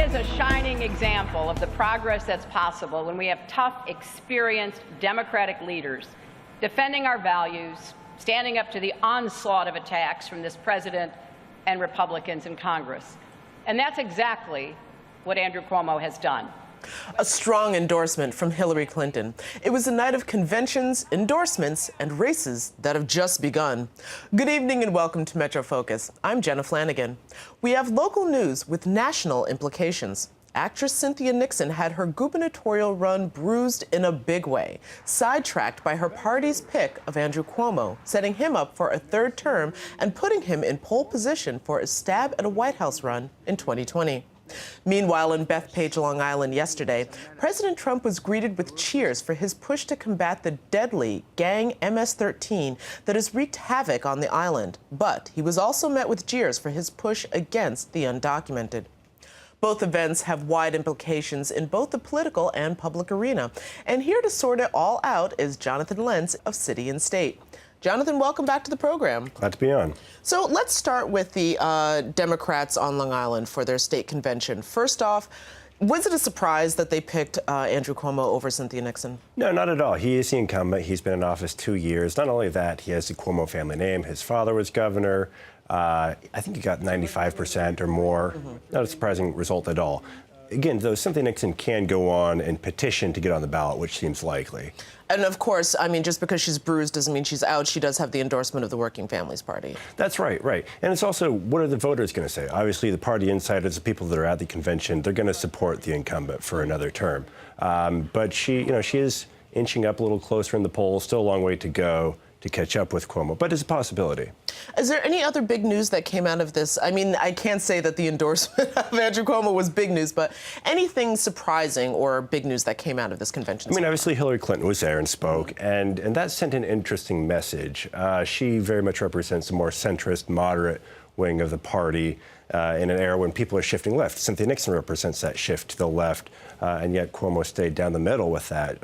is a shining example of the progress that's possible when we have tough, experienced Democratic leaders defending our values, standing up to the onslaught of attacks from this president and Republicans in Congress. And that's exactly what Andrew Cuomo has done. A strong endorsement from Hillary Clinton. It was a night of conventions, endorsements, and races that have just begun. Good evening and welcome to Metro Focus. I'm Jenna Flanagan. We have local news with national implications. Actress Cynthia Nixon had her gubernatorial run bruised in a big way, sidetracked by her party's pick of Andrew Cuomo, setting him up for a third term and putting him in pole position for a stab at a White House run in 2020. Meanwhile, in Bethpage, Long Island yesterday, President Trump was greeted with cheers for his push to combat the deadly gang MS-13 that has wreaked havoc on the island. But he was also met with jeers for his push against the undocumented. Both events have wide implications in both the political and public arena. And here to sort it all out is Jonathan Lentz of City and State. Jonathan, welcome back to the program. Glad to be on. So let's start with the Democrats on Long Island for their state convention. First off, was it a surprise that they picked Andrew Cuomo over Cynthia Nixon? No, not at all. He is the incumbent. He's been in office 2 years. Not only that, he has the Cuomo family name. His father was governor. I think he got 95% or more. Not a surprising result at all. Again, though, Cynthia Nixon can go on and petition to get on the ballot, which seems likely. And of course, I mean, just because she's bruised doesn't mean she's out. She does have the endorsement of the Working Families Party. That's right, right. And it's also, what are the voters going to say? Obviously, the party insiders, the people that are at the convention, they're going to support the incumbent for another term. But she is inching up a little closer in the polls. Still a long way to go to catch up with Cuomo, but it's a possibility. Is there any other big news that came out of this? I mean, I can't say that the endorsement of Andrew Cuomo was big news, but anything surprising or big news that came out of this convention? I mean, obviously Hillary Clinton was there and spoke, and that sent an interesting message. She very much represents a more centrist, moderate wing of the party in an era when people are shifting left. Cynthia Nixon represents that shift to the left, and yet Cuomo stayed down the middle with that.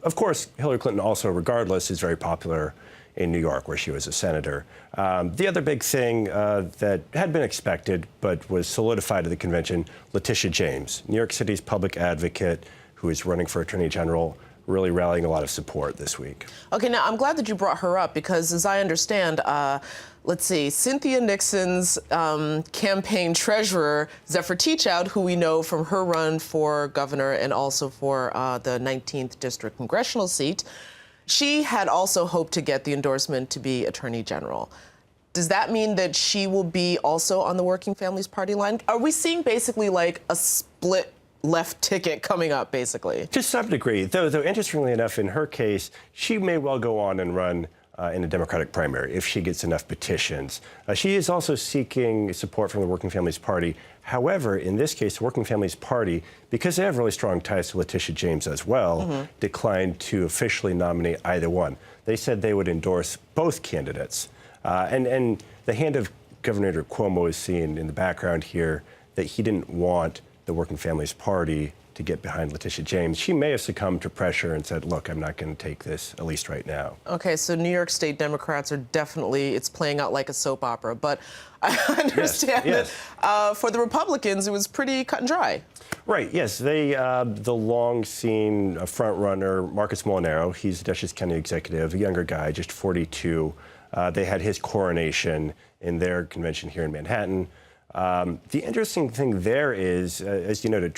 Of course, Hillary Clinton also, regardless, is very popular in New York, where she was a senator. The other big thing that had been expected but was solidified at the convention, Letitia James, New York City's public advocate who is running for Attorney General, really rallying a lot of support this week. Okay, now I'm glad that you brought her up because, as I understand, let's see, Cynthia Nixon's campaign treasurer, Zephyr Teachout, who we know from her run for governor and also for the 19th District congressional seat, she had also hoped to get the endorsement to be Attorney General. Does that mean that she will be also on the Working Families Party line? Are we seeing basically like a split left ticket coming up, basically? To some degree, though interestingly enough, in her case, she may well go on and run in a Democratic primary if she gets enough petitions. She is also seeking support from the Working Families Party. However, in this case, the Working Families Party, because they have really strong ties to Letitia James as well, declined to officially nominate either one. They said they would endorse both candidates. And the hand of Governor Cuomo is seen in the background here that he didn't want the Working Families Party to get behind Letitia James. She may have succumbed to pressure and said, look, I'm not going to take this, at least right now. Okay, so New York State Democrats are definitely, it's playing out like a soap opera. But I understand that for the Republicans, it was pretty cut and dry. Right, yes. They, the long-seen front-runner, Marcus Molinaro, he's the Dutchess County executive, a younger guy, just 42. They had his coronation in their convention here in Manhattan. The interesting thing there is, as you noted,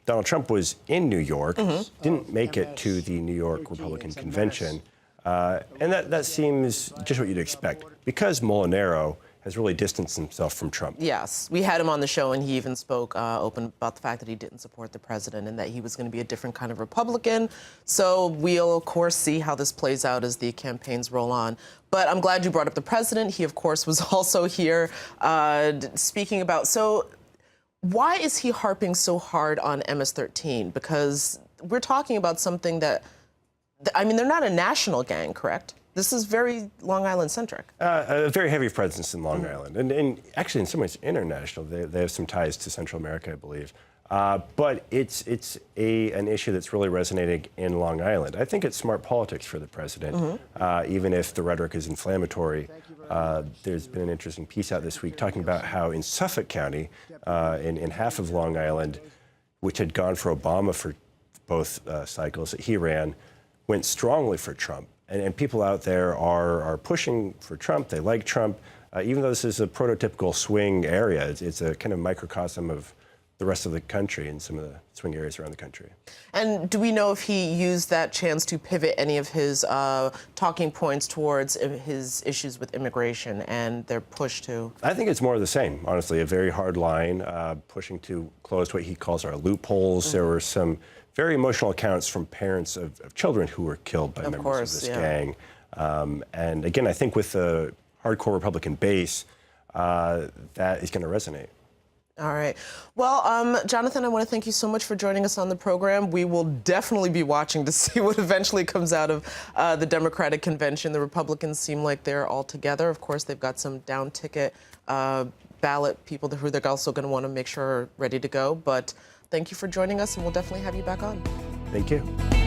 Donald Trump was in New York, didn't make it to the New York Republican convention. And that seems just what you'd expect, because Molinaro has really distanced himself from Trump. Yes, we had him on the show, and he even spoke open about the fact that he didn't support the president and that he was going to be a different kind of Republican. So we'll, of course, see how this plays out as the campaigns roll on. But I'm glad you brought up the president. He, of course, was also here speaking about... So why is he harping so hard on MS-13? Because we're talking about something that... I mean, they're not a national gang, correct? This is very Long Island-centric. A very heavy presence in Long Island. And actually, in some ways, international. They have some ties to Central America, I believe. But it's an issue that's really resonating in Long Island. I think it's smart politics for the president, even if the rhetoric is inflammatory. There's been an interesting piece out this week talking about how in Suffolk County, in half of Long Island, which had gone for Obama for both cycles that he ran, went strongly for Trump. And people out there are pushing for Trump. They like Trump. Even though this is a prototypical swing area, it's a kind of microcosm of the rest of the country and some of the swing areas around the country. And do we know if he used that chance to pivot any of his talking points towards his issues with immigration and their push to? I think it's more of the same, honestly. A very hard line, pushing to close what he calls our loopholes. There were some very emotional accounts from parents of children who were killed by members of this gang. And again, I think with the hardcore Republican base, that is going to resonate. All right. Well, Jonathan, I want to thank you so much for joining us on the program. We will definitely be watching to see what eventually comes out of the Democratic convention. The Republicans seem like they're all together. Of course, they've got some down ticket ballot people who they're also going to want to make sure are ready to go. But thank you for joining us, and we'll definitely have you back on. Thank you.